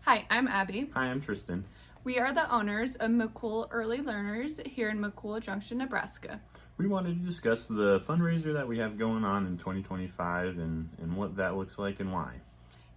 Hi, I'm Abby. Hi, I'm Tristan. We are the owners of McCool Early Learners here in McCool Junction, Nebraska. We wanted to discuss the fundraiser that we have going on in 2025 and what that looks like and why.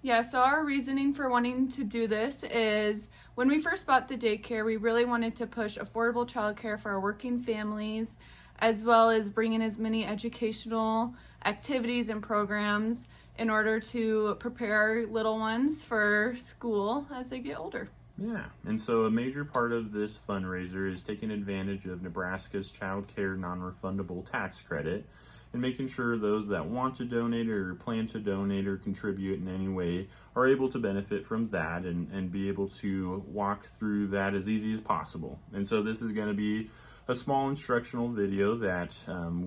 Yeah, so our reasoning for wanting to do this is when we first bought the daycare, we really wanted to push affordable childcare for our working families, as well as bring in as many educational activities and programs in order to prepare our little ones for school as they get older. Yeah, and so a major part of this fundraiser is taking advantage of Nebraska's Child Care Nonrefundable Tax Credit and making sure those that want to donate or plan to donate or contribute in any way are able to benefit from that and be able to walk through that as easy as possible. And so this is going to be a small instructional video that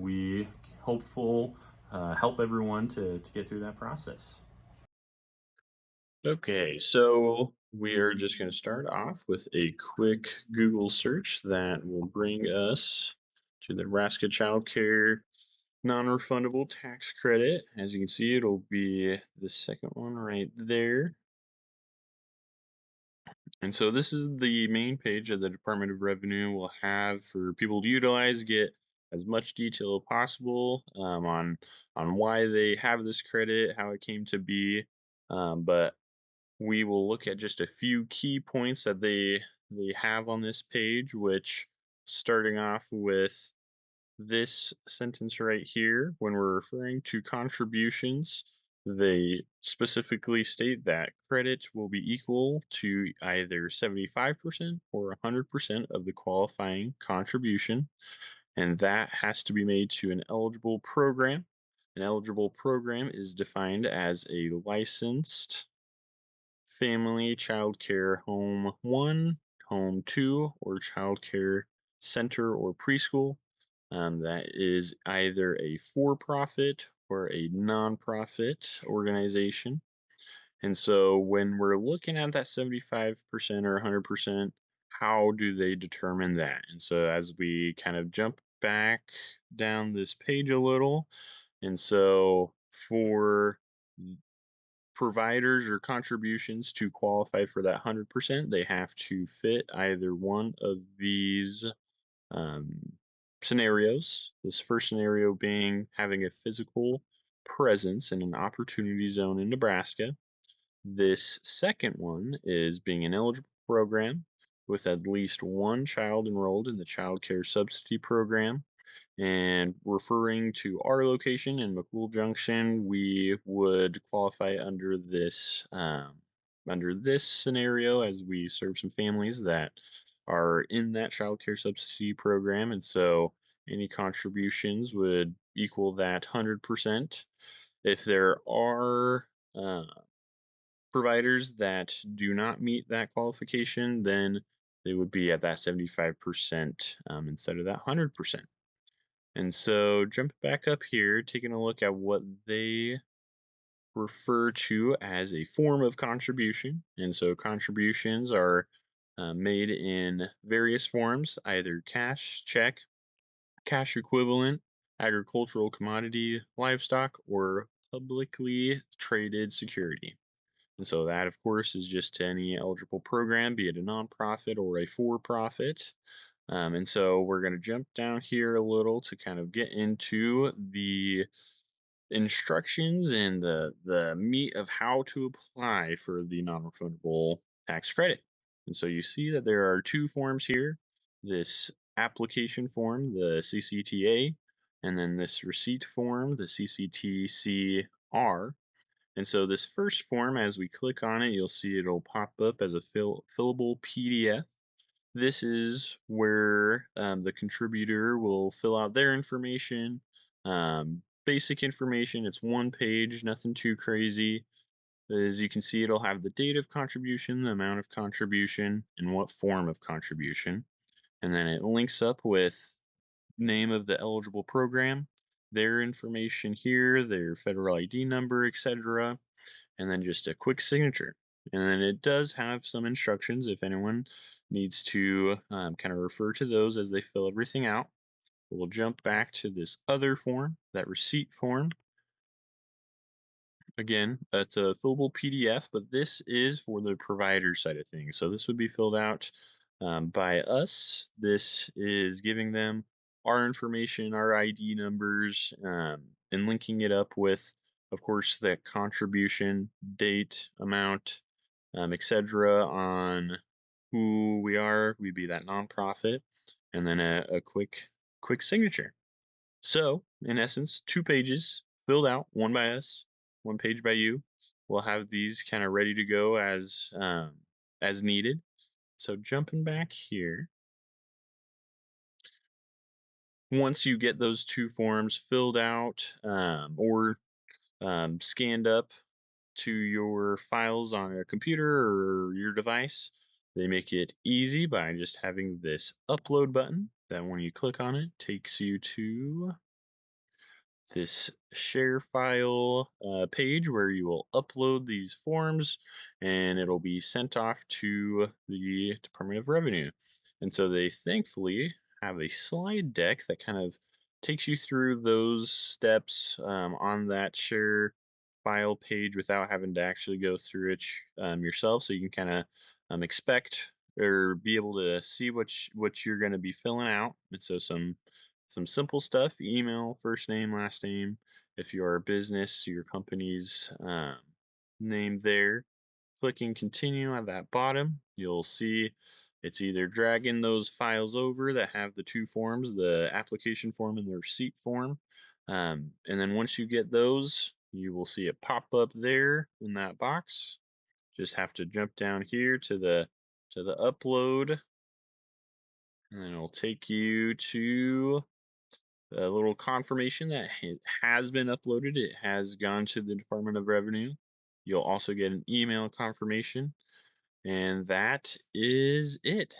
we hopeful help everyone to get through that process. Okay, so we are just going to start off with a quick Google search that will bring us to the Nebraska Child Care Non-Refundable Tax Credit. As you can see, it'll be the second one right there. And so this is the main page that the Department of Revenue will have for people to utilize, get as much detail as possible on why they have this credit, how it came to be. But we will look at just a few key points that they have on this page, which starting off with this sentence right here, when we're referring to contributions, they specifically state that credit will be equal to either 75% or 100% of the qualifying contribution, and that has to be made to an eligible program. An eligible program is defined as a licensed family child care home 1, home 2, or child care center or preschool. That is either a for profit or a nonprofit organization. And so when we're looking at that 75% or 100%, how do they determine that? And so as we kind of jump back down this page a little, and so for providers or contributions to qualify for that 100%, they have to fit either one of these um, scenarios. This first scenario being having a physical presence in an opportunity zone in Nebraska. This second one is being an eligible program with at least one child enrolled in the child care subsidy program. And referring to our location in McCool Junction, we would qualify under this scenario as we serve some families that are in that child care subsidy program, and so any contributions would equal that 100%. If there are providers that do not meet that qualification, then they would be at that 75% instead of that 100%. And so jump back up here, taking a look at what they refer to as a form of contribution. And so contributions are made in various forms, either cash, check, cash equivalent, agricultural commodity, livestock, or publicly traded security. And so that, of course, is just to any eligible program, be it a nonprofit or a for-profit. And so we're going to jump down here a little to kind of get into the instructions and the meat of how to apply for the non-refundable tax credit. And so you see that there are two forms here, this application form, the CCTA, and then this receipt form, the CCTCR. And so this first form, as we click on it, you'll see it'll pop up as a fillable PDF. This is where the contributor will fill out their information, basic information. It's one page, nothing too crazy. As you can see, it'll have the date of contribution, the amount of contribution, and what form of contribution. And then it links up with name of the eligible program, their information here, their federal ID number, etc., and then just a quick signature. And then it does have some instructions if anyone needs to kind of refer to those as they fill everything out. We'll jump back to this other form, that receipt form. Again, it's a fillable PDF, but this is for the provider side of things. So this would be filled out by us. This is giving them our information, our ID numbers, and linking it up with, of course, the contribution, date, amount, etc. on who we are. We'd be that nonprofit, and then a quick signature. So, in essence, 2 pages filled out, one by us, 1 page by you. We'll have these kind of ready to go as needed. So, jumping back here, once you get those 2 forms filled out or scanned up to your files on a computer or your device, they make it easy by just having this upload button that when you click on it takes you to this share file page where you will upload these forms and it'll be sent off to the Department of Revenue. And so they thankfully have a slide deck that kind of takes you through those steps on that share file page without having to actually go through it yourself. So you can kind of expect or be able to see what you're going to be filling out. And so some simple stuff: email, first name, last name. If you're a business, your company's name there. Clicking continue at that bottom, you'll see it's either dragging those files over that have the 2 forms, the application form and the receipt form. And then once you get those, you will see it pop up there in that box. Just have to jump down here to the upload, and then it'll take you to a little confirmation that it has been uploaded. It has gone to the Department of Revenue. You'll also get an email confirmation, and that is it.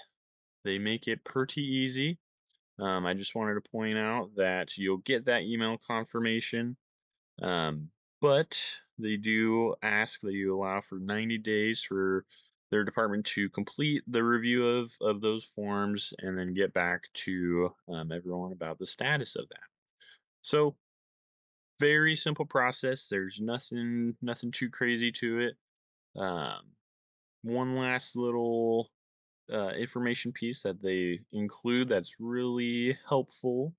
They make it pretty easy. I just wanted to point out that you'll get that email confirmation, um, but they do ask that you allow for 90 days for their department to complete the review of those forms and then get back to everyone about the status of that. So very simple process. There's nothing too crazy to it. Um, one last little information piece that they include that's really helpful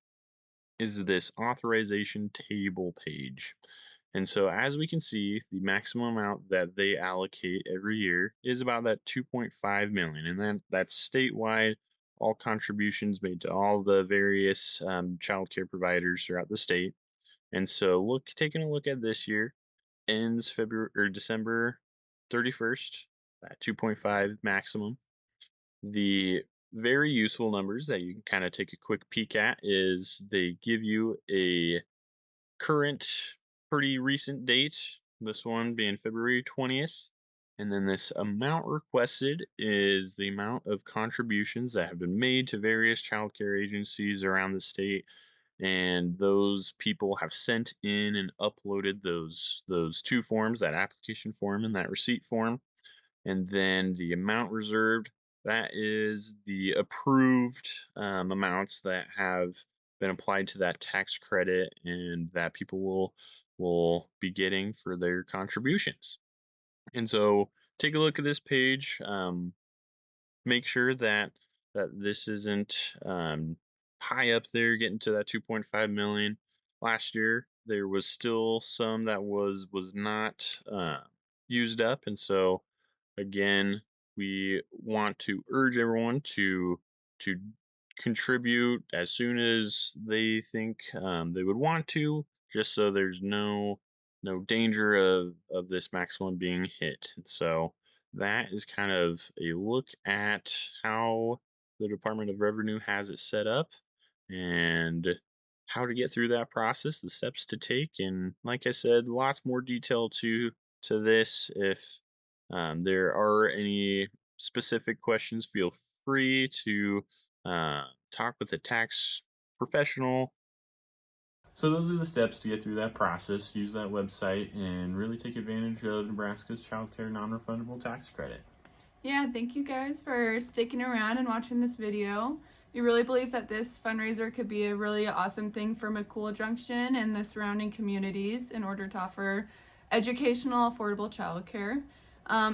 is this authorization table page. And so as we can see, the maximum amount that they allocate every year is about that 2.5 million, and that's statewide. All contributions made to all the various child care providers throughout the state. And so taking a look at this year, ends February or December 31st at 2.5 maximum. The very useful numbers that you can kind of take a quick peek at is they give you a current, pretty recent date, this one being February 20th. And then this amount requested is the amount of contributions that have been made to various childcare agencies around the state, and those people have sent in and uploaded those 2 forms, that application form and that receipt form. And then the amount reserved, that is the approved amounts that have been applied to that tax credit and that people will be getting for their contributions. And so take a look at this page. Make sure that this isn't high up there getting to that 2.5 million. Last year there was still some that was not used up, and so again, we want to urge everyone to contribute as soon as they think they would want to, just so there's no danger of this maximum being hit. And so that is kind of a look at how the Department of Revenue has it set up and how to get through that process, the steps to take, and like I said, lots more detail to this. If there are any specific questions, feel free to talk with a tax professional. So those are the steps to get through that process. Use that website and really take advantage of Nebraska's childcare non-refundable tax credit. Yeah, thank you guys for sticking around and watching this video. We really believe that this fundraiser could be a really awesome thing for McCool Junction and the surrounding communities in order to offer educational, affordable childcare.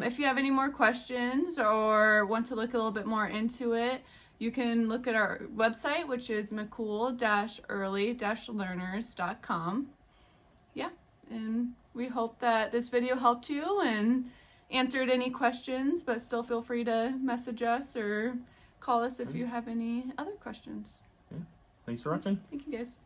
If you have any more questions or want to look a little bit more into it, you can look at our website, which is McCool-Early-Learners.com. Yeah, and we hope that this video helped you and answered any questions, but still feel free to message us or call us if you have any other questions. Yeah. Thanks for watching. Thank you, guys.